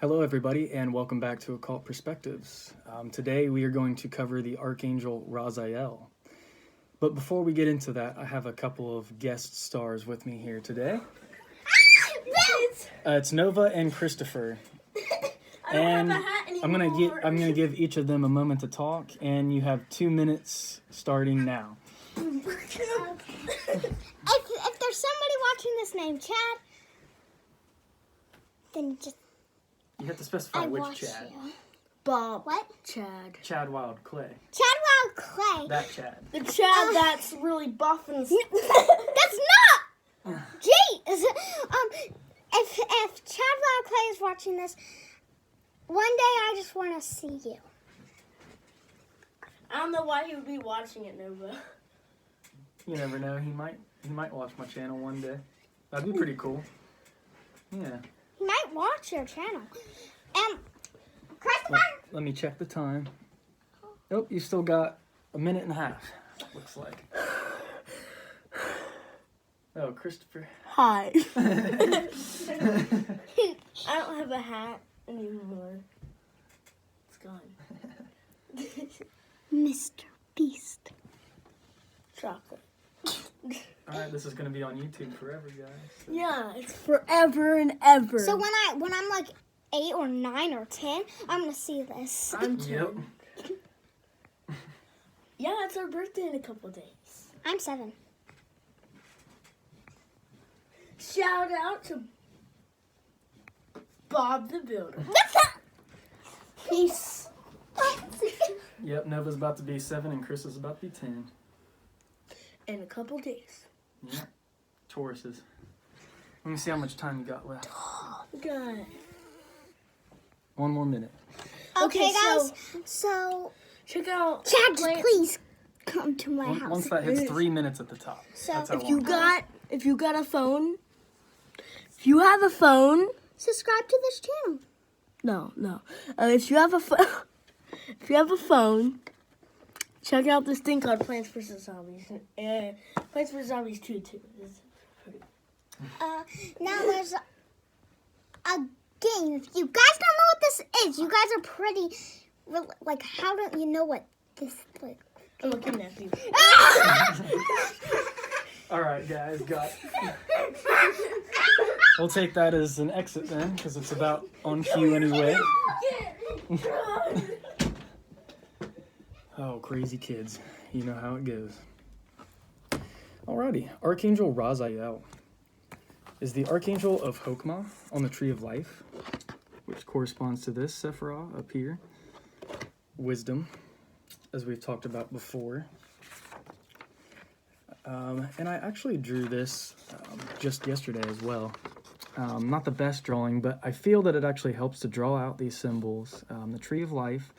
Hello, everybody, and welcome back to Occult Perspectives. Today we are going to cover the Archangel Raziel. But before we get into that, I have a couple of guest stars with me here today. It's Nova and Christopher. And I'm gonna give each of them a moment to talk, and you have 2 minutes starting now. If there's somebody watching this named Chad, then just You have to specify which Chad. You. Bob. What? Chad. Chad Wild Clay. Chad Wild Clay. That Chad. The Chad that's really buff and... That's not! Gee! If Chad Wild Clay is watching this, one day I just want to see you. I don't know why he would be watching it, Nova. You never know. He might watch my channel one day. That'd be pretty cool. Yeah. He might watch your channel. Christopher! Let me check the time. Oh, you still got a minute and a half, looks like. Oh, Christopher. Hi. I don't have a hat anymore. It's gone. Mr. Beast. Chocolate. Alright, this is going to be on YouTube forever, guys. So. Yeah, it's forever and ever. So when I'm like 8 or 9 or 10, I'm going to see this. I'm 10. Yep. Yeah, it's our birthday in a couple days. I'm 7. Shout out to Bob the Builder. Peace. Yep, Nova's about to be 7 and Chris is about to be 10. In a couple days. Yep. Tauruses. Let me see how much time you got left. Good. 1 more minute. Okay, guys. So check out. Chad, just please come to my house. Once that hits 3 minutes at the top. So That's how If you got a phone, if you have a phone, subscribe to this channel. no. If you have a phone, if you have a phone, check out this thing called Plants vs Zombies. Plants vs Zombies 2 too. It's pretty. Now there's a game. If you guys don't know what this is, you guys are pretty. Like, how don't you know what this like? I'm gonna kidnap you. Alright, guys, got We'll take that as an exit then, because it's about on cue anyway. Oh, crazy kids. You know how it goes. Alrighty, Archangel Raziel is the Archangel of Hokmah on the Tree of Life, which corresponds to this Sephiroth up here. Wisdom, as we've talked about before. And I actually drew this just yesterday as well. Not the best drawing, but I feel that it actually helps to draw out these symbols. The Tree of Life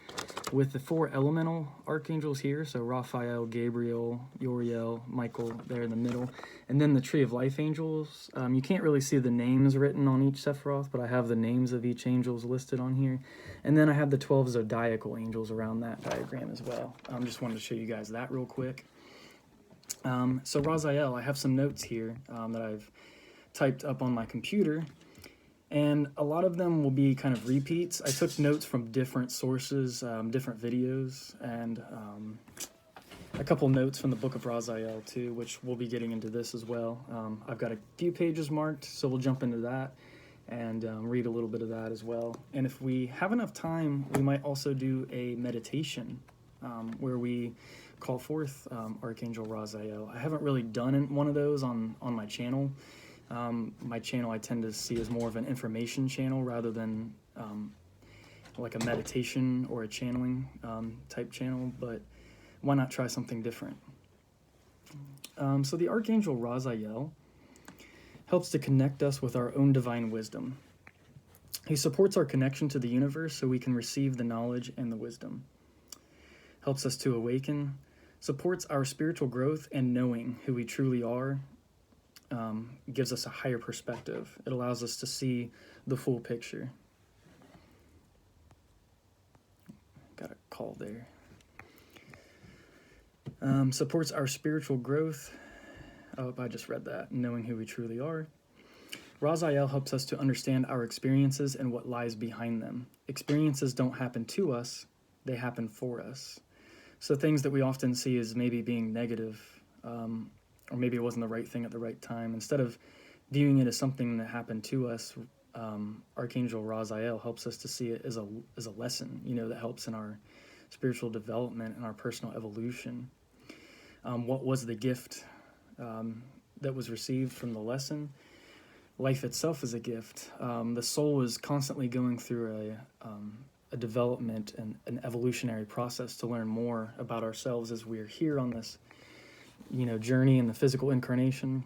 with the 4 elemental archangels here, so Raphael, Gabriel, Uriel, Michael there in the middle, and then the Tree of Life angels. You can't really see the names written on each Sephiroth, but I have the names of each angels listed on here. And then I have the 12 zodiacal angels around that diagram as well. Just wanted to show you guys that real quick. So Raziel, I have some notes here that I've typed up on my computer, and a lot of them will be kind of repeats. I took notes from different sources, different videos, and a couple notes from the Book of Raziel too, which we'll be getting into this as well. I've got a few pages marked, so we'll jump into that and read a little bit of that as well. And if we have enough time, we might also do a meditation where we call forth Archangel Raziel. I haven't really done one of those on my channel. My channel I tend to see as more of an information channel rather than like a meditation or a channeling type channel, but why not try something different? So the Archangel Raziel helps to connect us with our own divine wisdom. He supports our connection to the universe so we can receive the knowledge and the wisdom. Helps us to awaken, supports our spiritual growth and knowing who we truly are, gives us a higher perspective. It allows us to see the full picture. Got a call there. Supports our spiritual growth. Oh, I just read that. Knowing who we truly are. Raziel helps us to understand our experiences and what lies behind them. Experiences don't happen to us, they happen for us. So things that we often see as maybe being negative, or maybe it wasn't the right thing at the right time, instead of viewing it as something that happened to us, Archangel Raziel helps us to see it as a lesson, that helps in our spiritual development and our personal evolution. What was the gift that was received from the lesson? Life itself is a gift. The soul is constantly going through a development and an evolutionary process to learn more about ourselves as we are here on this, journey in the physical incarnation.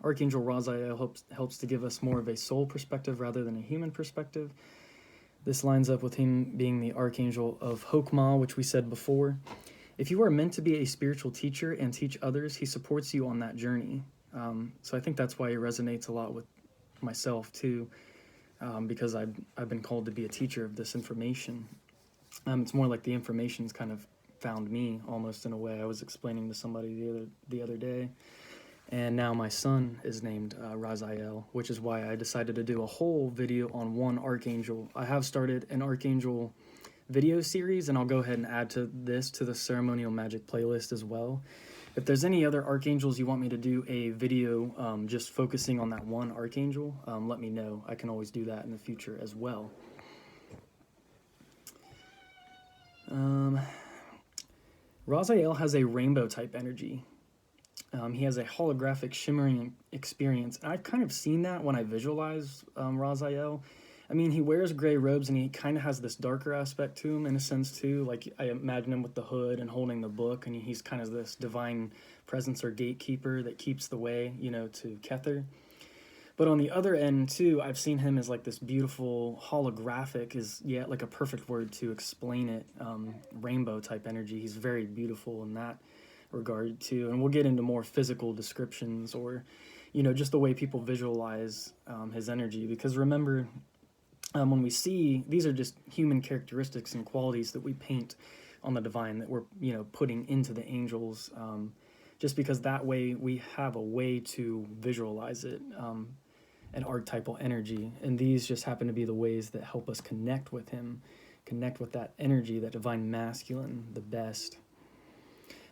Archangel Raziel helps to give us more of a soul perspective rather than a human perspective. This lines up with him being the Archangel of Hokmah, which we said before. If you are meant to be a spiritual teacher and teach others, he supports you on that journey. So I think that's why it resonates a lot with myself too, because I've been called to be a teacher of this information. It's more like the information's kind of found me almost in a way. I was explaining to somebody the other day, and now my son is named Raziel, which is why I decided to do a whole video on one archangel. I have started an archangel video series, and I'll go ahead and add to the ceremonial magic playlist as well. If there's any other archangels you want me to do a video just focusing on that one archangel, let me know. I can always do that in the future as well. Raziel has a rainbow type energy. He has a holographic shimmering experience. And I've kind of seen that when I visualize Raziel. I mean, he wears gray robes and he kind of has this darker aspect to him in a sense too. Like I imagine him with the hood and holding the book, and he's kind of this divine presence or gatekeeper that keeps the way, to Kether. But on the other end too, I've seen him as like this beautiful holographic, like a perfect word to explain it, rainbow type energy. He's very beautiful in that regard too. And we'll get into more physical descriptions or, just the way people visualize his energy. Because remember, when we see, these are just human characteristics and qualities that we paint on the divine that we're, putting into the angels, just because that way we have a way to visualize it, an archetypal energy. And these just happen to be the ways that help us connect with him, connect with that energy, that divine masculine, the best.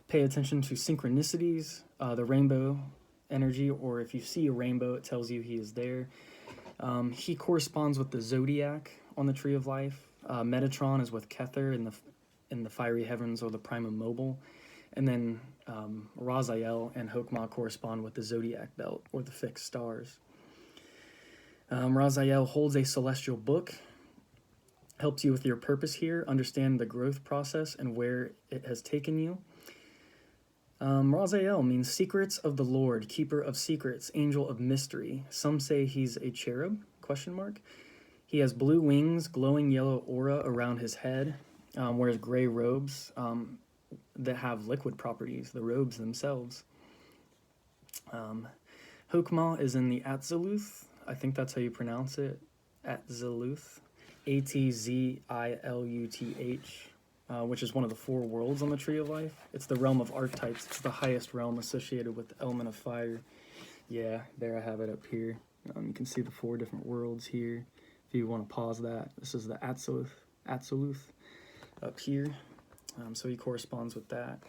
Pay attention to synchronicities, the rainbow energy, or if you see a rainbow, it tells you he is there. He corresponds with the zodiac on the Tree of Life. Metatron is with Kether in the fiery heavens or the primum mobile. And then Raziel and Hokmah correspond with the zodiac belt or the fixed stars. Raziel holds a celestial book, helps you with your purpose here, understand the growth process and where it has taken you. Raziel means secrets of the Lord, keeper of secrets, angel of mystery. Some say he's a cherub, ? He has blue wings, glowing yellow aura around his head, wears gray robes that have liquid properties, the robes themselves. Hokmah is in the Atziluth. I think that's how you pronounce it. Atziluth. Atzilluth. Which is one of the 4 worlds on the Tree of Life. It's the realm of archetypes. It's the highest realm associated with the element of fire. Yeah, there I have it up here. You can see the 4 different worlds here. If you want to pause that, this is the Atziluth up here. So he corresponds with that.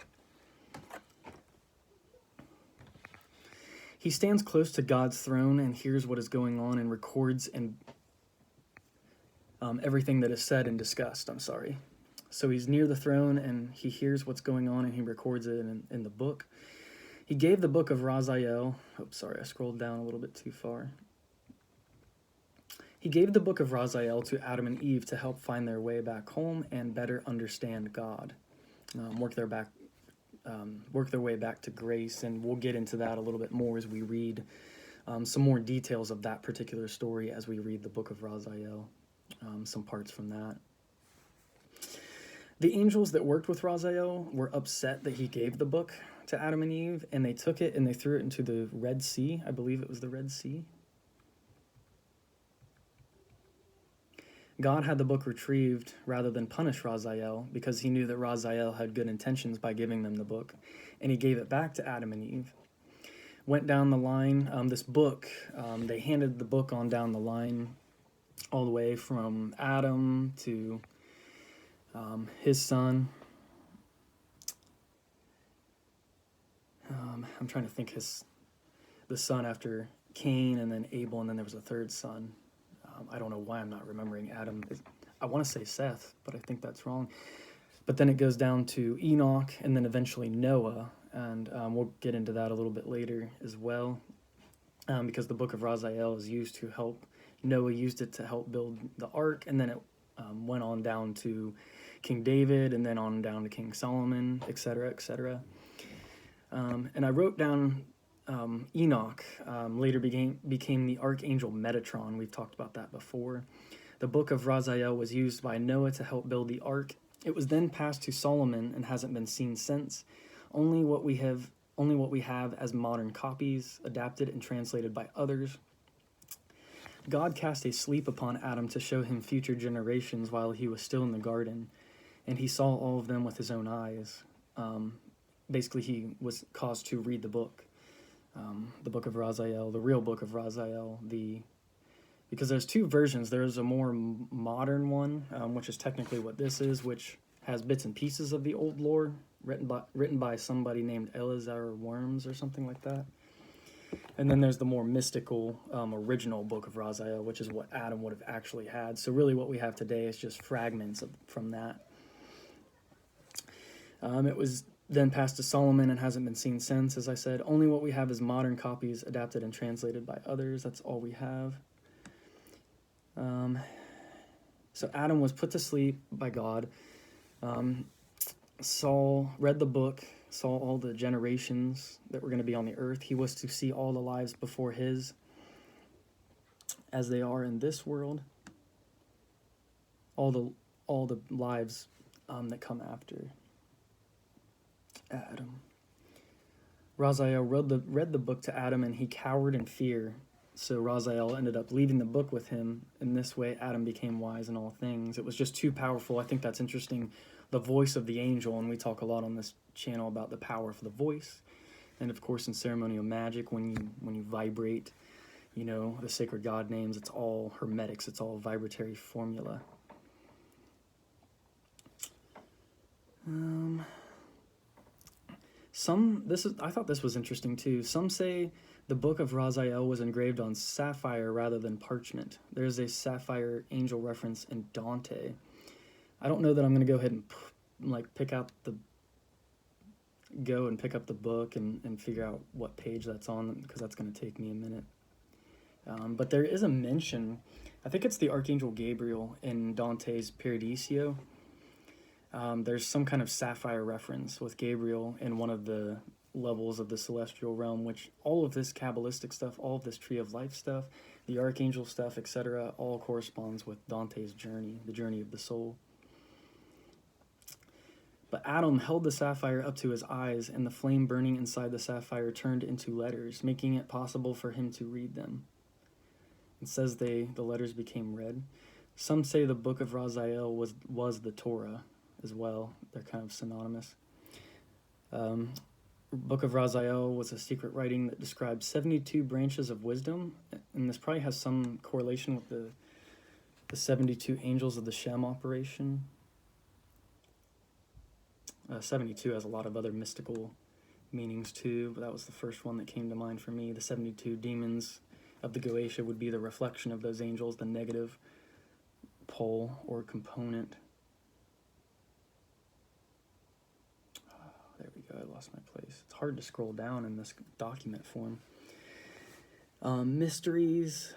He stands close to God's throne and hears what is going on and records and everything that is said and discussed. So he's near the throne and he hears what's going on and he records it in the book. He gave the book of Raziel. I scrolled down a little bit too far. He gave the book of Raziel to Adam and Eve to help find their way back home and better understand God, work their way back to grace. And we'll get into that a little bit more as we read some more details of that particular story as we read the book of Raziel, some parts from that. The angels that worked with Raziel were upset that he gave the book to Adam and Eve, and they took it and they threw it into the Red Sea. I believe it was the Red Sea. God had the book retrieved rather than punish Raziel because he knew that Raziel had good intentions by giving them the book, and he gave it back to Adam and Eve. went down the line. This book, they handed the book on down the line all the way from Adam to his son. I'm trying to think the son after Cain, and then Abel, and then there was a third son. I don't know why I'm not remembering Adam. I want to say Seth, but I think that's wrong. But then it goes down to Enoch, and then eventually Noah, and we'll get into that a little bit later as well, because the book of Raziel is used to help, Noah used it to help build the ark, and then it went on down to King David, and then on down to King Solomon, etc., etc. And I wrote down Enoch, later became the Archangel Metatron. We've talked about that before. The book of Raziel was used by Noah to help build the ark. It was then passed to Solomon and hasn't been seen since. Only what we have as modern copies, adapted and translated by others. God cast a sleep upon Adam to show him future generations while he was still in the garden, and he saw all of them with his own eyes. Basically, he was caused to read the book of Raziel, the real book of Raziel, because there's two versions. There's a more modern one, which is technically what this is, which has bits and pieces of the old lore, written by somebody named Elazar Worms or something like that. And then there's the more mystical original book of Raziel, which is what Adam would have actually had. So really what we have today is just fragments from that. It was then passed to Solomon and hasn't been seen since, as I said. Only what we have is modern copies adapted and translated by others. That's all we have. So Adam was put to sleep by God. Saul read the book, saw all the generations that were going to be on the earth. He was to see all the lives before his as they are in this world. All the lives that come after Adam. Raziel read the book to Adam, and he cowered in fear. So Raziel ended up leaving the book with him. In this way, Adam became wise in all things. It was just too powerful. I think that's interesting. The voice of the angel, and we talk a lot on this channel about the power of the voice. And of course, in ceremonial magic, when you vibrate, the sacred god names, it's all hermetics. It's all vibratory formula. I thought this was interesting too. Some say the book of Raziel was engraved on sapphire rather than parchment. There's a sapphire angel reference in Dante. I don't know that I'm going to go ahead and pick up the book and figure out what page that's on, because that's going to take me a minute. But there is a mention, I think it's the Archangel Gabriel in Dante's Paradiso. There's some kind of sapphire reference with Gabriel in one of the levels of the celestial realm, which all of this Kabbalistic stuff, all of this Tree of Life stuff, the Archangel stuff, etc., all corresponds with Dante's journey, the journey of the soul. But Adam held the sapphire up to his eyes, and the flame burning inside the sapphire turned into letters, making it possible for him to read them. It says the letters became red. Some say the book of Raziel was the Torah as well. They're kind of synonymous. Book of Raziel was a secret writing that described 72 branches of wisdom, and this probably has some correlation with the 72 angels of the Shem operation. 72 has a lot of other mystical meanings too, but that was the first one that came to mind for me. The 72 demons of the Goetia would be the reflection of those angels, the negative pole or component. There we go, I lost my place. It's hard to scroll down in this document form. Mysteries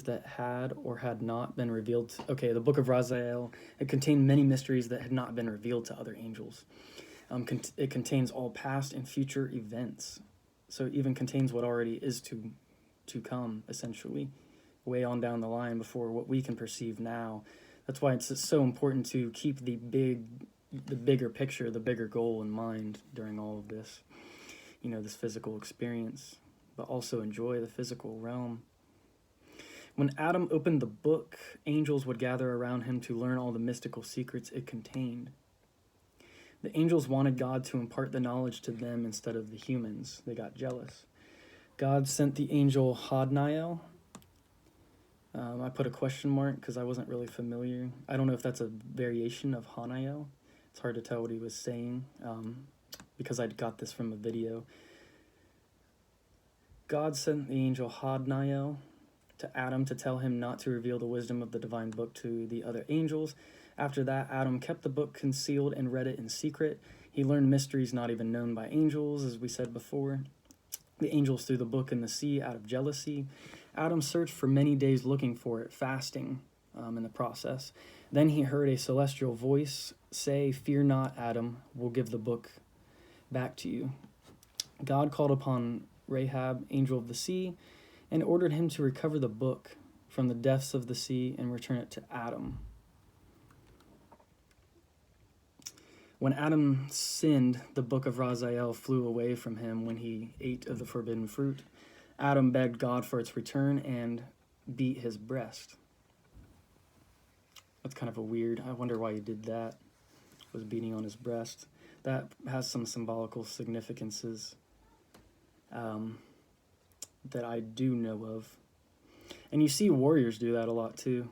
that had or had not been revealed. Okay, the book of Raziel, it contained many mysteries that had not been revealed to other angels. It contains all past and future events. So it even contains what already is to come, essentially, way on down the line before what we can perceive now. That's why it's so important to keep the bigger picture, the bigger goal in mind during all of this, this physical experience, but also enjoy the physical realm. When Adam opened the book, angels would gather around him to learn all the mystical secrets it contained. The angels wanted God to impart the knowledge to them instead of the humans. They got jealous. God sent the angel Hadniel. I put a question mark because I wasn't really familiar. I don't know if that's a variation of Haniel. It's hard to tell what he was saying because I got this from a video. God sent the angel Hadniel to Adam to tell him not to reveal the wisdom of the divine book to the other angels. After that, Adam kept the book concealed and read it in secret. He learned mysteries not even known by angels, as we said before. The angels threw the book in the sea out of jealousy. Adam searched for many days looking for it, fasting in the process. Then he heard a celestial voice say, "Fear not, Adam, we'll give the book back to you." God called upon Rahab, angel of the sea, and ordered him to recover the book from the depths of the sea and return it to Adam. When Adam sinned, the book of Raziel flew away from him when he ate of the forbidden fruit. Adam begged God for its return and beat his breast. That's kind of a weird, I wonder why he did that, was beating on his breast. That has some symbolical significances that I do know of. And you see warriors do that a lot too.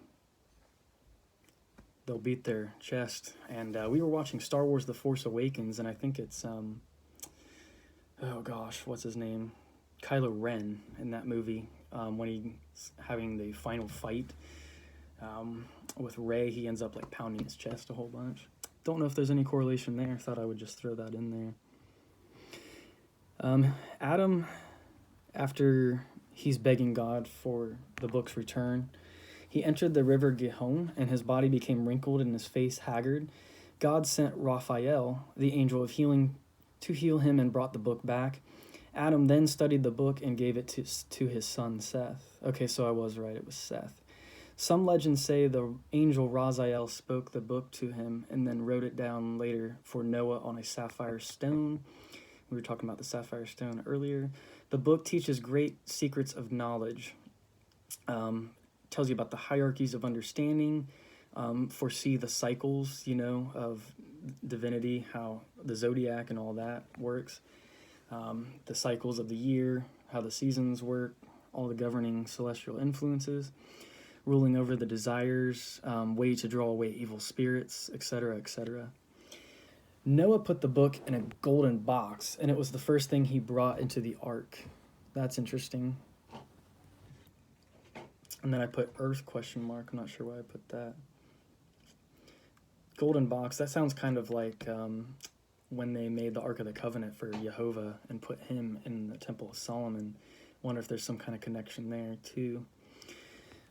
They'll beat their chest. And we were watching Star Wars The Force Awakens, and I think it's, oh gosh, what's his name? Kylo Ren in that movie, when he's having the final fight with Rey, he ends up like pounding his chest a whole bunch. Don't know if there's any correlation there. Thought I would just throw that in there. Adam, after he's begging God for the book's return, he entered the river Gihon, and his body became wrinkled and his face haggard. God sent Raphael, the angel of healing, to heal him and brought the book back. Adam then studied the book and gave it to his son Seth. Okay, so I was right, it was Seth. Some legends say the angel Raziel spoke the book to him and then wrote it down later for Noah on a sapphire stone. We were talking about the sapphire stone earlier. The book teaches great secrets of knowledge. Tells you about the hierarchies of understanding, foresee the cycles, of divinity, how the zodiac and all that works. The cycles of the year, how the seasons work, all the governing celestial influences, ruling over the desires, way to draw away evil spirits, etc., etc. Noah put the book in a golden box, and it was the first thing he brought into the ark. That's interesting. And then I put Earth ? I'm not sure why I put that. Golden box, that sounds kind of like when they made the Ark of the Covenant for Jehovah and put him in the Temple of Solomon. Wonder if there's some kind of connection there too.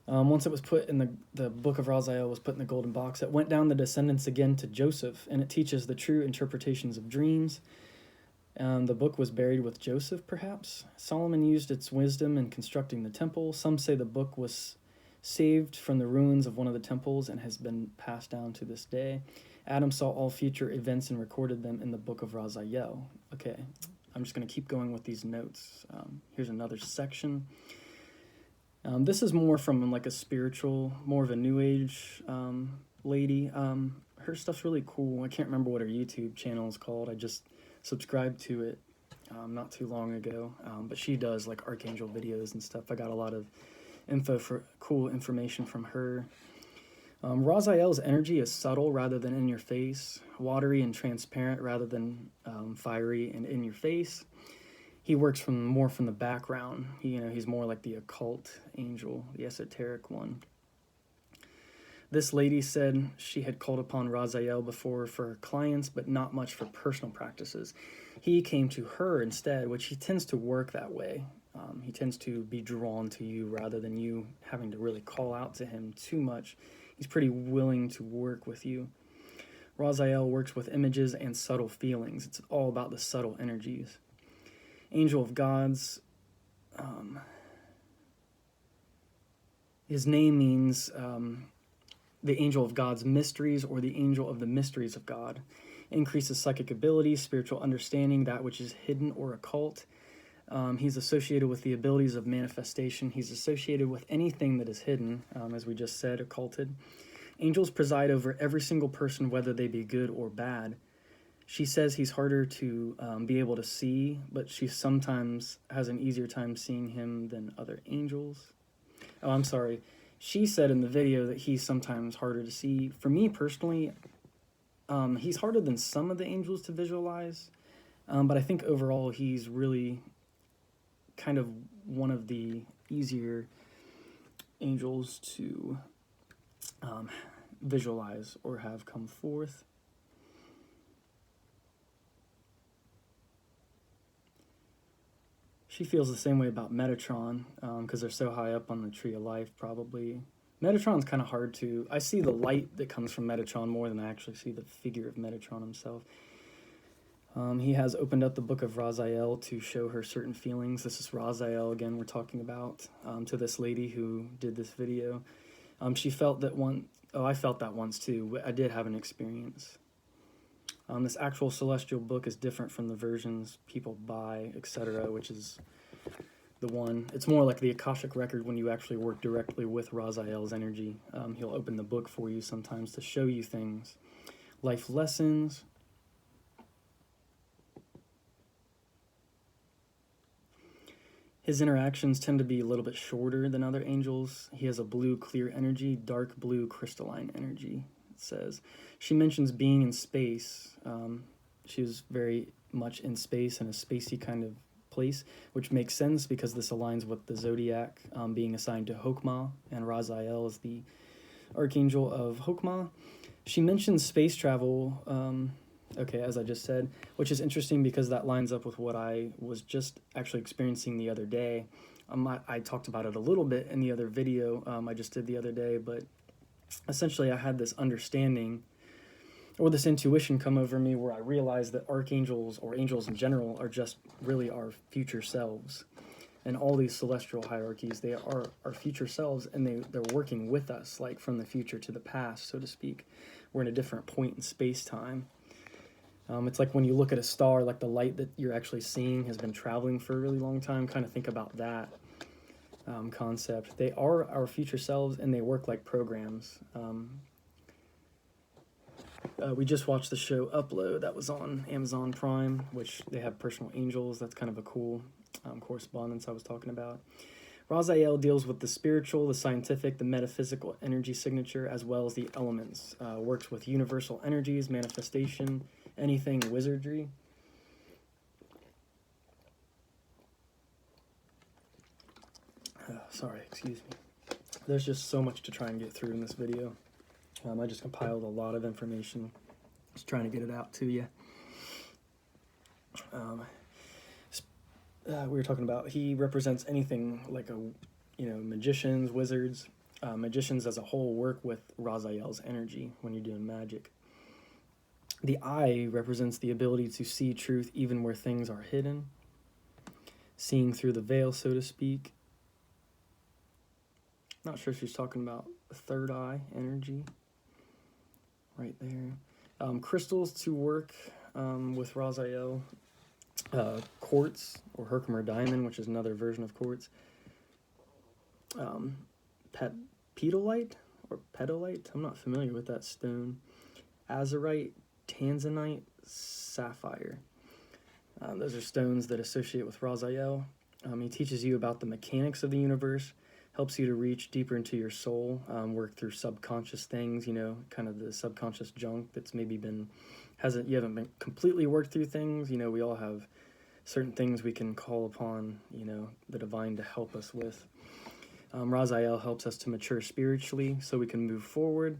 Once it was put in the book of Raziel was put in the golden box, it went down the descendants again to Joseph, and it teaches the true interpretations of dreams. The book was buried with Joseph, perhaps. Solomon used its wisdom in constructing the temple. Some say the book was saved from the ruins of one of the temples and has been passed down to this day. Adam saw all future events and recorded them in the book of Raziel. Okay, I'm just going to keep going with these notes. Here's another section. This is more from like a spiritual, more of a new age lady. Her stuff's really cool. I can't remember what her YouTube channel is called. I just subscribed to it not too long ago, but she does like Archangel videos and stuff. I got a lot of cool information from her. Raziel's energy is subtle rather than in your face, watery and transparent rather than fiery and in your face. He works more from the background. He's more like the occult angel, the esoteric one. This lady said she had called upon Raziel before for her clients, but not much for personal practices. He came to her instead, which he tends to work that way. He tends to be drawn to you rather than you having to really call out to him too much. He's pretty willing to work with you. Raziel works with images and subtle feelings. It's all about the subtle energies. Angel of Gods. His name means the angel of God's mysteries, or the angel of the mysteries of God. Increases psychic ability, spiritual understanding, that which is hidden or occult. He's associated with the abilities of manifestation. He's associated with anything that is hidden, as we just said, occulted. Angels preside over every single person, whether they be good or bad. She says he's harder to be able to see, but she sometimes has an easier time seeing him than other angels. Oh, I'm sorry. She said in the video that he's sometimes harder to see. For me personally, he's harder than some of the angels to visualize, but I think overall he's really kind of one of the easier angels to visualize or have come forth. She feels the same way about Metatron, because they're so high up on the Tree of Life, probably. Metatron's kind of hard to... I see the light that comes from Metatron more than I actually see the figure of Metatron himself. He has opened up the book of Raziel to show her certain feelings. This is Raziel, again, we're talking about, to this lady who did this video. She felt that I felt that once too. I did have an experience. This actual celestial book is different from the versions people buy, etc., which is the one. It's more like the Akashic record when you actually work directly with Raziel's energy. He'll open the book for you sometimes to show you things. Life lessons. His interactions tend to be a little bit shorter than other angels. He has a blue clear energy, dark blue crystalline energy. Says she mentions being in space. She was very much in space in a spacey kind of place, which makes sense because this aligns with the zodiac being assigned to Hokmah, and Raziel is the archangel of Hokmah. She mentions space travel, okay, as I just said, which is interesting because that lines up with what I was just actually experiencing the other day. I talked about it a little bit in the other video I just did the other day, but essentially I had this understanding or this intuition come over me where I realized that archangels or angels in general are just really our future selves. And all these celestial hierarchies, they are our future selves, and they're working with us, like from the future to the past, so to speak. We're in a different point in space-time. It's like when you look at a star, like the light that you're actually seeing has been traveling for a really long time. Kind of think about that. Concept. They are our future selves, and they work like programs. We just watched the show Upload that was on Amazon Prime, which they have personal angels. That's kind of a cool correspondence I was talking about. Raziel deals with the spiritual, the scientific, the metaphysical energy signature, as well as the elements. Works with universal energies, manifestation, anything wizardry. Sorry, excuse me. There's just so much to try and get through in this video. I just compiled a lot of information. Just trying to get it out to you. We were talking about, he represents anything like magicians, wizards. Magicians as a whole work with Raziel's energy when you're doing magic. The eye represents the ability to see truth even where things are hidden. Seeing through the veil, so to speak. Not sure if she's talking about the third eye energy. Right there. Crystals to work with Raziel. Quartz, or Herkimer diamond, which is another version of quartz. Pedolite, or pedolite, I'm not familiar with that stone. Azurite, tanzanite, sapphire. Those are stones that associate with Raziel. He teaches you about the mechanics of the universe, helps you to reach deeper into your soul, work through subconscious things, kind of the subconscious junk that's maybe you haven't been completely worked through things. We all have certain things we can call upon, the divine to help us with. Raziel helps us to mature spiritually so we can move forward,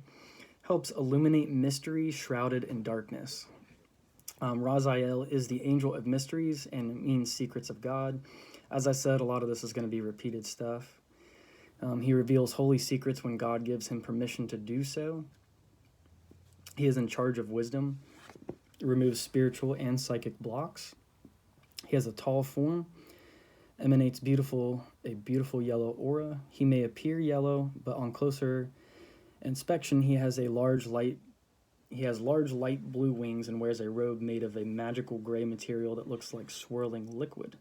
helps illuminate mysteries shrouded in darkness. Raziel is the angel of mysteries and it means secrets of God. As I said, a lot of this is going to be repeated stuff. He reveals holy secrets when God gives him permission to do so. He is in charge of wisdom, removes spiritual and psychic blocks. He has a tall form, emanates a beautiful yellow aura. He may appear yellow, but on closer inspection, he has large light blue wings and wears a robe made of a magical gray material that looks like swirling liquid.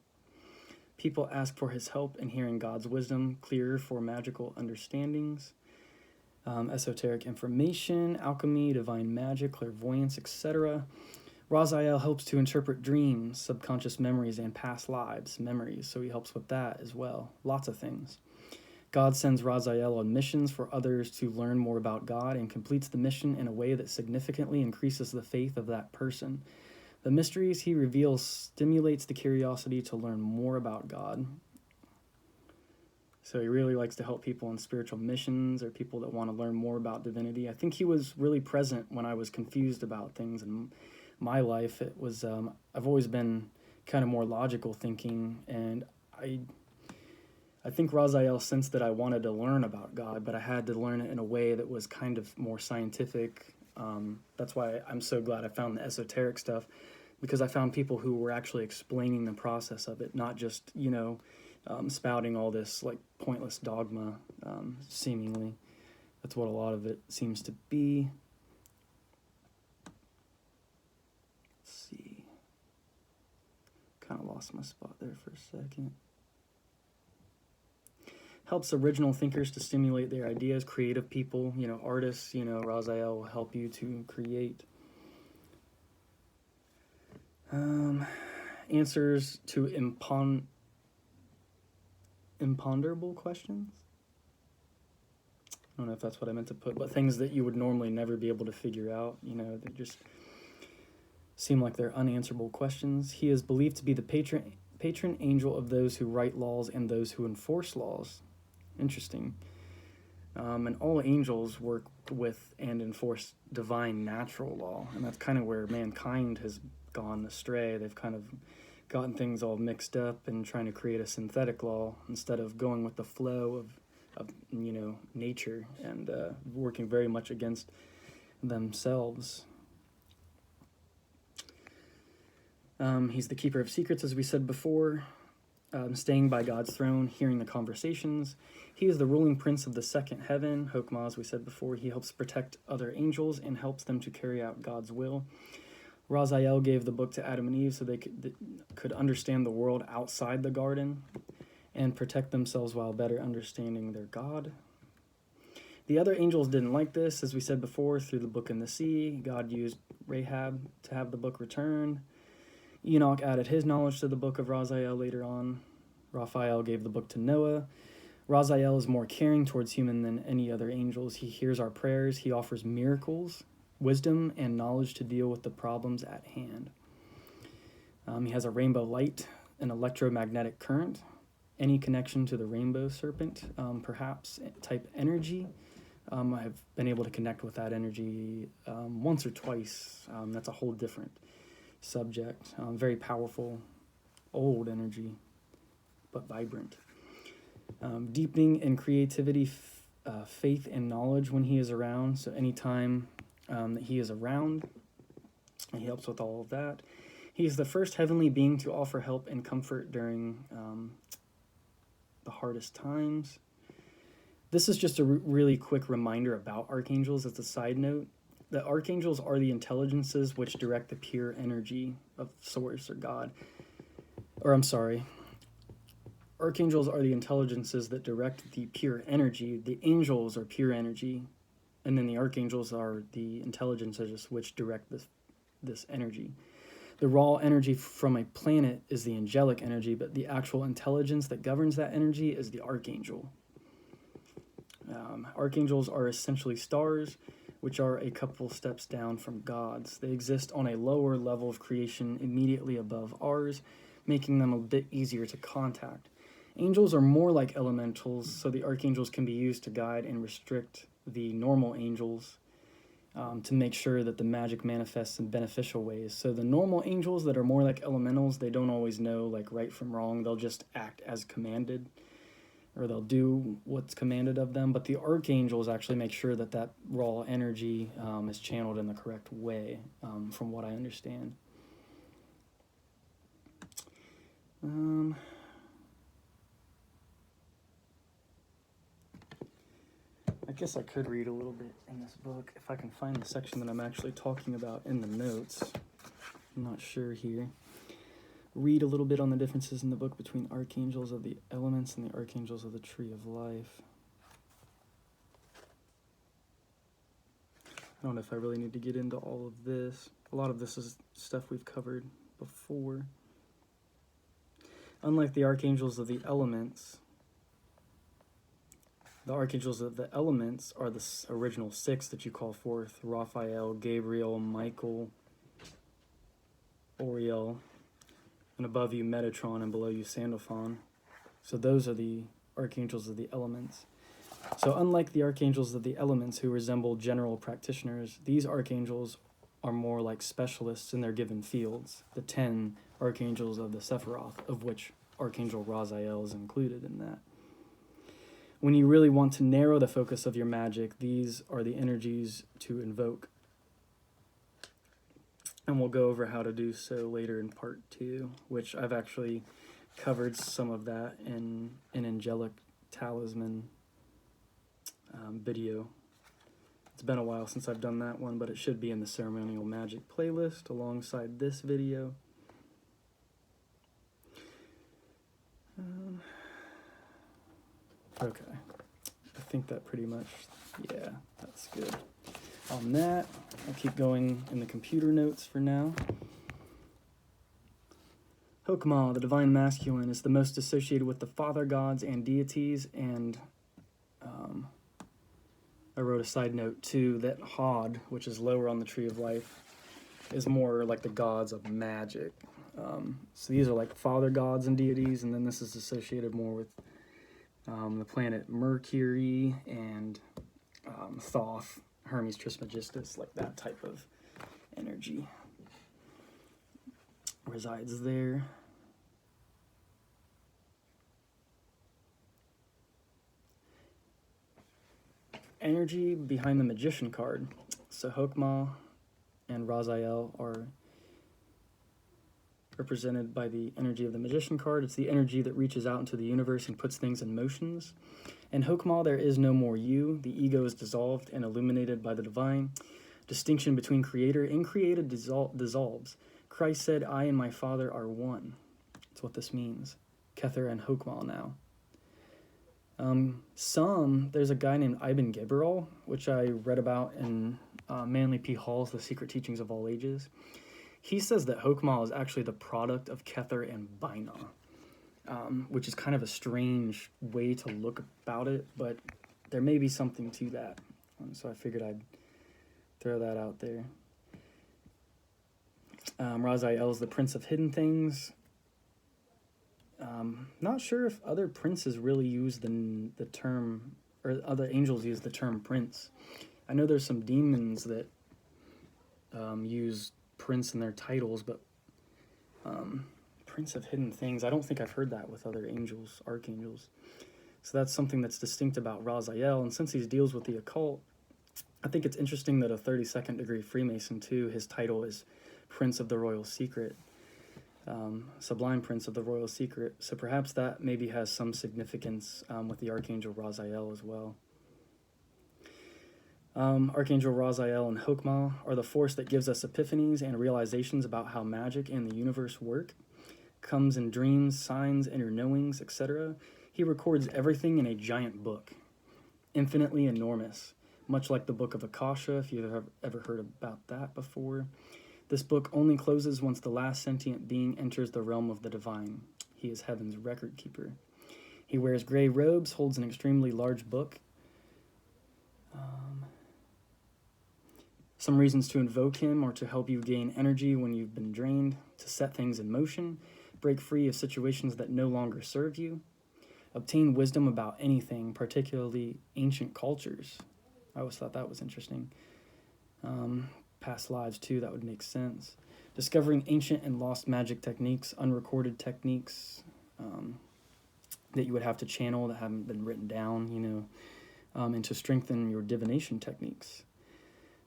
People ask for his help in hearing God's wisdom, clearer for magical understandings, esoteric information, alchemy, divine magic, clairvoyance, etc. Raziel helps to interpret dreams, subconscious memories, and past lives memories, so he helps with that as well. Lots of things. God sends Raziel on missions for others to learn more about God and completes the mission in a way that significantly increases the faith of that person. The mysteries he reveals stimulates the curiosity to learn more about God. So he really likes to help people on spiritual missions or people that want to learn more about divinity. I think he was really present when I was confused about things in my life. It was I've always been kind of more logical thinking, and I think Raziel sensed that I wanted to learn about God, but I had to learn it in a way that was kind of more scientific. That's why I'm so glad I found the esoteric stuff, because I found people who were actually explaining the process of it, not just, spouting all this like pointless dogma, seemingly. That's what a lot of it seems to be. Let's see. Kind of lost my spot there for a second. Helps original thinkers to stimulate their ideas, creative people, artists, Raziel will help you to create. Answers to imponderable questions. I don't know if that's what I meant to put, but things that you would normally never be able to figure out, they just seem like they're unanswerable questions. He is believed to be the patron angel of those who write laws and those who enforce laws. Interesting. And all angels work with and enforce divine natural law, and that's kind of where mankind has gone astray. They've kind of gotten things all mixed up and trying to create a synthetic law instead of going with the flow of nature, and working very much against themselves. He's the keeper of secrets, as we said before. Staying by God's throne, hearing the conversations. He is the ruling prince of the second heaven, Hokmah, as we said before. He helps protect other angels and helps them to carry out God's will. Raziel gave the book to Adam and Eve so they could understand the world outside the garden and protect themselves while better understanding their God. The other angels didn't like this, as we said before, through the book in the sea. God used Rahab to have the book returned. Enoch added his knowledge to the book of Raziel later on. Raphael gave the book to Noah. Raziel is more caring towards human than any other angels. He hears our prayers. He offers miracles, wisdom, and knowledge to deal with the problems at hand. He has a rainbow light, an electromagnetic current, any connection to the rainbow serpent, perhaps type energy. I've been able to connect with that energy once or twice. That's a whole different subject. Very powerful, old energy, but vibrant. Deepening in creativity, faith, and knowledge when he is around. So anytime that he is around, he helps with all of that. He is the first heavenly being to offer help and comfort during the hardest times. This is just a really quick reminder about archangels as a side note. The archangels are the intelligences which direct the pure energy of Source or God. Archangels are the intelligences that direct the pure energy. The angels are pure energy, and then the archangels are the intelligences which direct this energy. The raw energy from a planet is the angelic energy, but the actual intelligence that governs that energy is the archangel. Archangels are essentially stars, which are a couple steps down from gods. They exist on a lower level of creation immediately above ours, making them a bit easier to contact. Angels are more like elementals, so the archangels can be used to guide and restrict the normal angels to make sure that the magic manifests in beneficial ways. So the normal angels that are more like elementals, they don't always know like right from wrong. They'll just act as commanded, or they'll do what's commanded of them. But the archangels actually make sure that that raw energy is channeled in the correct way, from what I understand. I guess I could read a little bit in this book if I can find the section that I'm actually talking about in the notes. I'm not sure here. Read a little bit on the differences in the book between archangels of the elements and the archangels of the tree of life. I don't know if I really need to get into all of this. A lot of this is stuff we've covered before. Unlike the archangels of the elements are the original 6 that you call forth: Raphael, Gabriel, Michael, Oriel, and above you Metatron, and below you Sandalphon. So those are the archangels of the elements. So unlike the archangels of the elements who resemble general practitioners, these archangels are more like specialists in their given fields, the 10 archangels of the Sephiroth, of which Archangel Raziel is included in that. When you really want to narrow the focus of your magic, these are the energies to invoke. And we'll go over how to do so later in part 2, which I've actually covered some of that in an Angelic Talisman video. It's been a while since I've done that one, but it should be in the Ceremonial Magic playlist alongside this video. Okay, I think that pretty much, yeah, that's good. On that, I'll keep going in the computer notes for now. Hokmah, the divine masculine, is the most associated with the father gods and deities, and I wrote a side note too that Hod, which is lower on the Tree of Life, is more like the gods of magic. So these are like father gods and deities, and then this is associated more with the planet Mercury and Thoth, Hermes Trismegistus, like that type of energy resides there. Energy behind the Magician card. So Hokmah and Raziel are represented by the energy of the Magician card. It's the energy that reaches out into the universe and puts things in motions. In Hokmah, there is no more you. The ego is dissolved and illuminated by the divine. Distinction between creator and created dissolves. Christ said, I and my Father are one. That's what this means. Kether and Hokmah now. There's a guy named Ibn Gibral, which I read about in Manly P. Hall's The Secret Teachings of All Ages. He says that Hokmah is actually the product of Kether and Binah, which is kind of a strange way to look about it, but there may be something to that. So I figured I'd throw that out there. Raziel is the Prince of Hidden Things. Not sure if other princes really use the term, or other angels use the term prince. I know there's some demons that use prince in their titles, but Prince of Hidden Things, I don't think I've heard that with other angels, archangels. So that's something that's distinct about Raziel, and since he deals with the occult, I think it's interesting that a 32nd degree Freemason too, his title is Prince of the Royal Secret. Sublime Prince of the Royal Secret, so perhaps that maybe has some significance with the Archangel Raziel as well. Archangel Raziel and Hokmah are the force that gives us epiphanies and realizations about how magic and the universe work. Comes in dreams, signs, inner knowings, etc. He records everything in a giant book, infinitely enormous, much like the Book of Akasha, if you've ever heard about that before. This book only closes once the last sentient being enters the realm of the divine. He is heaven's record keeper. He wears gray robes, holds an extremely large book. Some reasons to invoke him are to help you gain energy when you've been drained, to set things in motion, break free of situations that no longer serve you, obtain wisdom about anything, particularly ancient cultures. I always thought that was interesting. Past lives too, that would make sense. Discovering ancient and lost magic techniques, unrecorded techniques that you would have to channel that haven't been written down, and to strengthen your divination techniques.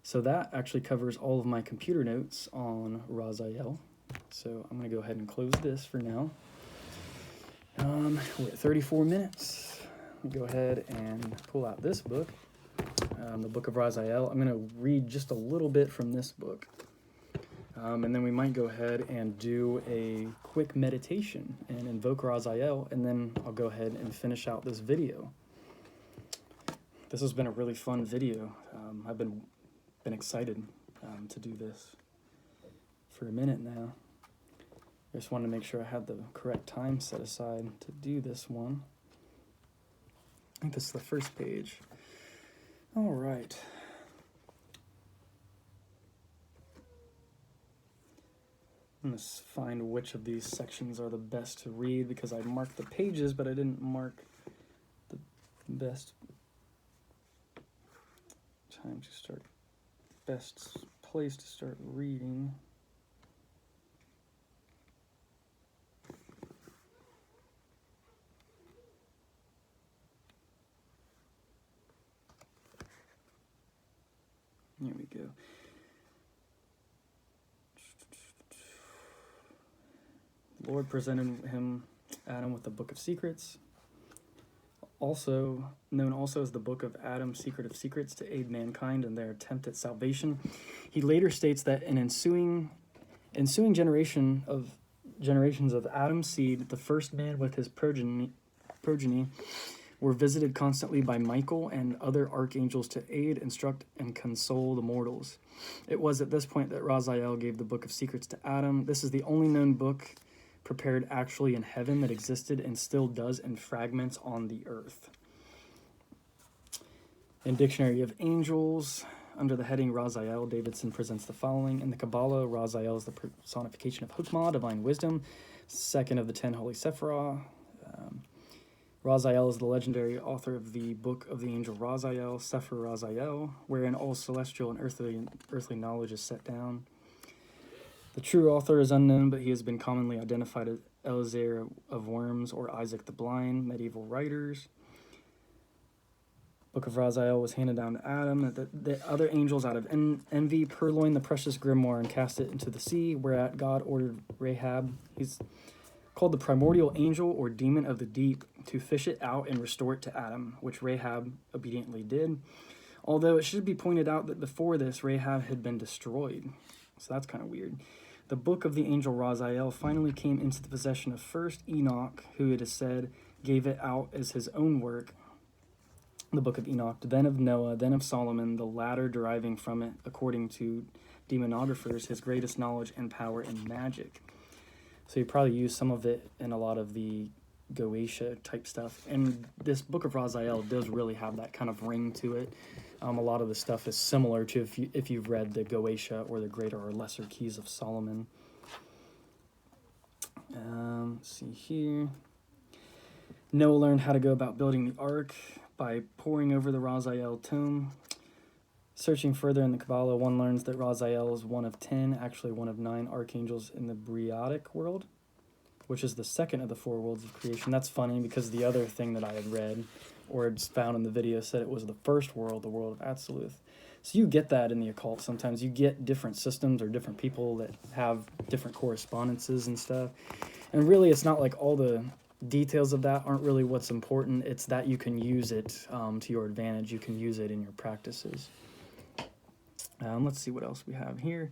So that actually covers all of my computer notes on Raziel. So I'm going to go ahead and close this for now. We're at 34 minutes. I'll go ahead and pull out this book. The Book of Raziel. I'm going to read just a little bit from this book. And then we might go ahead and do a quick meditation and invoke Raziel, and then I'll go ahead and finish out this video. This has been a really fun video. I've been been excited to do this for a minute now. I just wanted to make sure I had the correct time set aside to do this one. I think this is the first page. All right. I'm going to find which of these sections are the best to read because I marked the pages, but I didn't mark the best time to start, best place to start reading. Here we go. The Lord presented Adam with the Book of Secrets, also known as the Book of Adam, Secret of Secrets, to aid mankind in their attempt at salvation. He later states that an ensuing generations of Adam's seed, the first man with his progeny, were visited constantly by Michael and other archangels to aid, instruct, and console the mortals. It was at this point that Raziel gave the Book of Secrets to Adam. This is the only known book prepared actually in heaven that existed and still does in fragments on the earth. In Dictionary of Angels, under the heading Raziel, Davidson presents the following. In the Kabbalah, Raziel is the personification of Hokmah, divine wisdom, second of the 10 holy Sephirah. Raziel is the legendary author of the Book of the Angel Raziel, Sefer Raziel, wherein all celestial and earthly knowledge is set down. The true author is unknown, but he has been commonly identified as Eliezer of Worms or Isaac the Blind, medieval writers. Book of Raziel was handed down to Adam. The other angels, out of envy, purloined the precious grimoire and cast it into the sea, whereat God ordered Rahab, he's called the primordial angel or demon of the deep, to fish it out and restore it to Adam, which Rahab obediently did. Although it should be pointed out that before this, Rahab had been destroyed. So that's kind of weird. The Book of the Angel Raziel finally came into the possession of first Enoch, who it is said gave it out as his own work, the Book of Enoch, then of Noah, then of Solomon, the latter deriving from it, according to demonographers, his greatest knowledge and power in magic. So you probably use some of it in a lot of the Goetia type stuff. And this Book of Raziel does really have that kind of ring to it. A lot of the stuff is similar to if you've read the Goetia or the Greater or Lesser Keys of Solomon. Let's see here. Noah learned how to go about building the ark by poring over the Raziel tome. Searching further in the Kabbalah, one learns that Raziel is one of 10, actually one of 9 archangels in the Briatic world, which is the second of the 4 worlds of creation. That's funny because the other thing that I had read or had found in the video said it was the first world, the world of Absoluth. So you get that in the occult sometimes. You get different systems or different people that have different correspondences and stuff. And really, it's not like all the details of that aren't really what's important. It's that you can use it to your advantage. You can use it in your practices. Let's see what else we have here.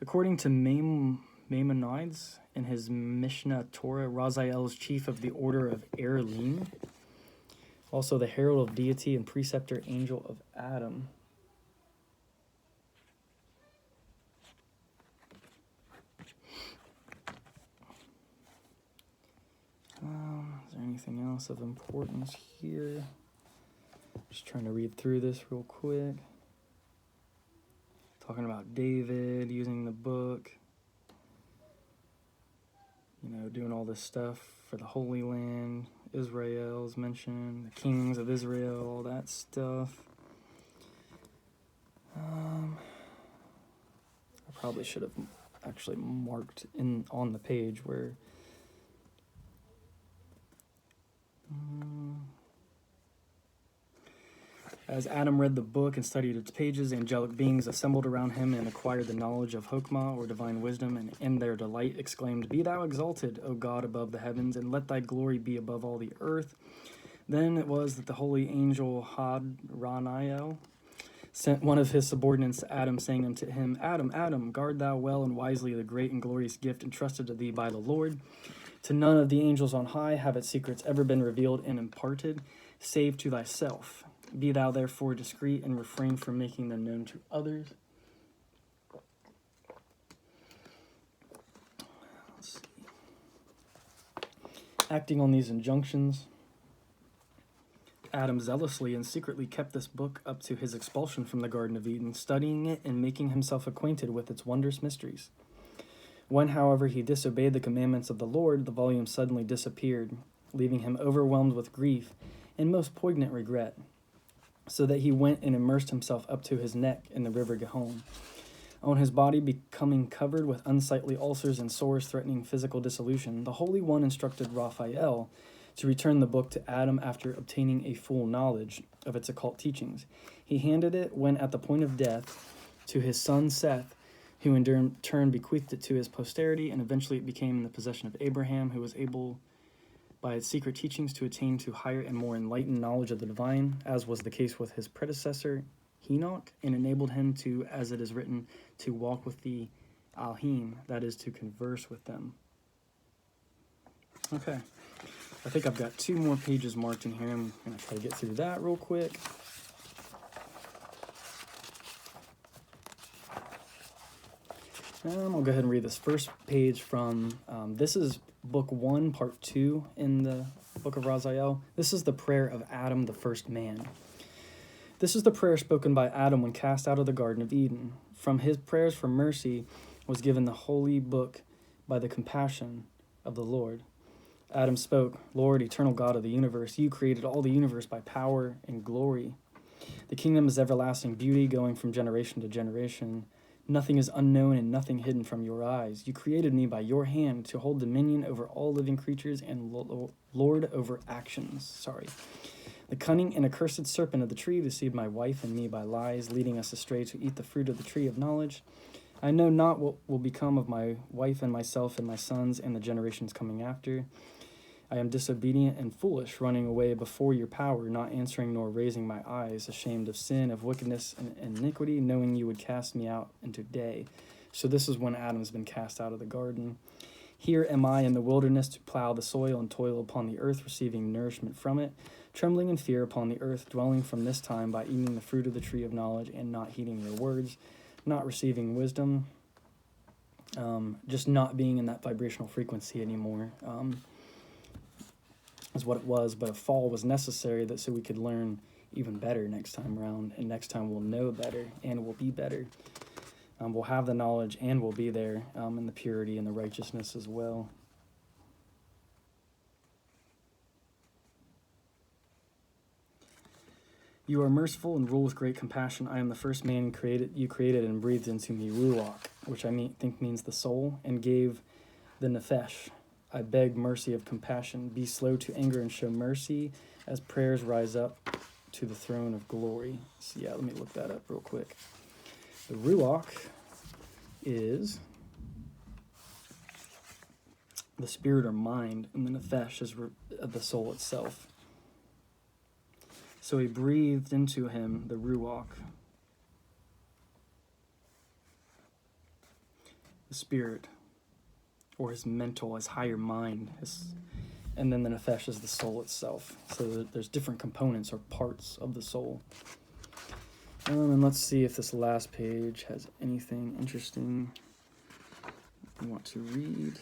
According to Maimonides in his Mishnah Torah, Raziel is chief of the order of Erelim, also the herald of deity and preceptor angel of Adam. Is there anything else of importance here? Just trying to read through this real quick. Talking about David, using the book, doing all this stuff for the Holy Land. Israel's mentioned, the kings of Israel, all that stuff. I probably should have actually marked on the page where as Adam read the book and studied its pages, angelic beings assembled around him and acquired the knowledge of Hokmah, or divine wisdom, and in their delight exclaimed, "Be thou exalted, O God, above the heavens, and let thy glory be above all the earth." Then it was that the holy angel Hadraniel sent one of his subordinates to Adam, saying unto him, "Adam, Adam, guard thou well and wisely the great and glorious gift entrusted to thee by the Lord. To none of the angels on high have its secrets ever been revealed and imparted, save to thyself. Be thou therefore discreet and refrain from making them known to others." Acting on these injunctions, Adam zealously and secretly kept this book up to his expulsion from the Garden of Eden, studying it and making himself acquainted with its wondrous mysteries. When, however, he disobeyed the commandments of the Lord, the volume suddenly disappeared, leaving him overwhelmed with grief and most poignant regret, so that he went and immersed himself up to his neck in the river Gihon. On his body becoming covered with unsightly ulcers and sores threatening physical dissolution, the Holy One instructed Raphael to return the book to Adam after obtaining a full knowledge of its occult teachings. He handed it, when at the point of death, to his son Seth, who in turn bequeathed it to his posterity, and eventually it became in the possession of Abraham, who was able, by its secret teachings, to attain to higher and more enlightened knowledge of the divine, as was the case with his predecessor Enoch, and enabled him to, as it is written, to walk with the Alhim, that is, to converse with them. Okay. I think I've got 2 more pages marked in here. I'm going to try to get through that real quick. I'll go ahead and read this first page from, this is book 1, part 2 in the book of Raziel. This is the prayer of Adam, the first man. This is the prayer spoken by Adam when cast out of the Garden of Eden. From his prayers for mercy was given the holy book by the compassion of the Lord. Adam spoke, "Lord, eternal God of the universe, you created all the universe by power and glory. The kingdom is everlasting beauty, going from generation to generation. Nothing is unknown and nothing hidden from your eyes. You created me by your hand to hold dominion over all living creatures and lord over actions." The cunning and accursed serpent of the tree deceived my wife and me by lies, leading us astray to eat the fruit of the tree of knowledge. I know not what will become of my wife and myself and my sons and the generations coming after. I am disobedient and foolish, running away before your power, not answering nor raising my eyes, ashamed of sin, of wickedness and iniquity, knowing you would cast me out into day. So this is when Adam's been cast out of the garden. Here am I in the wilderness to plow the soil and toil upon the earth, receiving nourishment from it, trembling in fear upon the earth, dwelling from this time by eating the fruit of the tree of knowledge and not heeding your words, not receiving wisdom, just not being in that vibrational frequency anymore. Is what it was, but a fall was necessary so we could learn even better next time around, and next time we'll know better and we'll be better. We'll have the knowledge and we'll be there in the purity and the righteousness as well. You are merciful and rule with great compassion. I am the first man you created and breathed into me Ruach, which I think means the soul, and gave the Nefesh. I beg mercy of compassion. Be slow to anger and show mercy as prayers rise up to the throne of glory. So let me look that up real quick. The Ruach is the spirit or mind, and the Nefesh is the soul itself. So he breathed into him the Ruach, the spirit, or his mental, his higher mind, and then the Nefesh is the soul itself. So there's different components or parts of the soul. And let's see if this last page has anything interesting you want to read.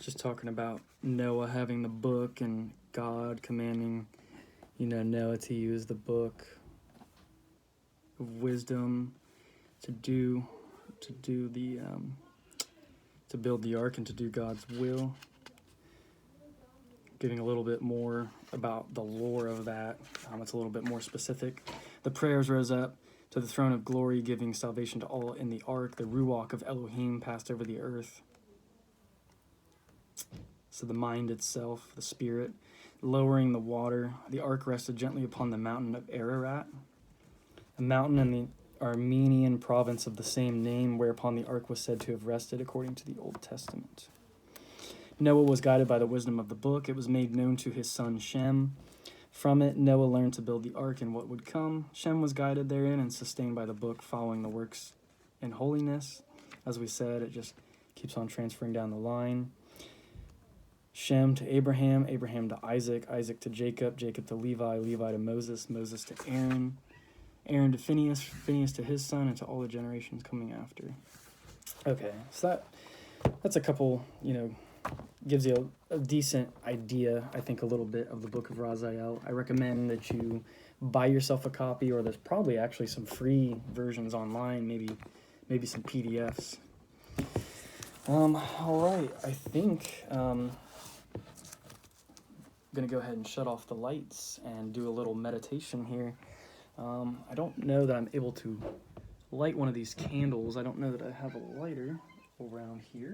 Just talking about Noah having the book and God commanding, Noah to use the book of wisdom to build the ark and to do God's will. Getting a little bit more about the lore of that. It's a little bit more specific. The prayers rose up to the throne of glory, giving salvation to all in the ark. The Ruach of Elohim passed over the earth. So the mind itself, the spirit, lowering the water. The ark rested gently upon the mountain of Ararat, a mountain in the Armenian province of the same name, whereupon the ark was said to have rested, according to the Old Testament. Noah was guided by the wisdom of the book. It was made known to his son Shem. From it, Noah learned to build the ark and what would come. Shem was guided therein and sustained by the book, following the works in holiness. As we said, it just keeps on transferring down the line. Shem to Abraham, Abraham to Isaac, Isaac to Jacob, Jacob to Levi, Levi to Moses, Moses to Aaron, Aaron to Phineas, Phineas to his son, and to all the generations coming after. Okay, so that's a couple, gives you a decent idea, I think, a little bit of the Book of Raziel. I recommend that you buy yourself a copy, or there's probably actually some free versions online, maybe some PDFs. All right, I think I'm going to go ahead and shut off the lights and do a little meditation here. I don't know that I'm able to light one of these candles. I don't know that I have a lighter around here.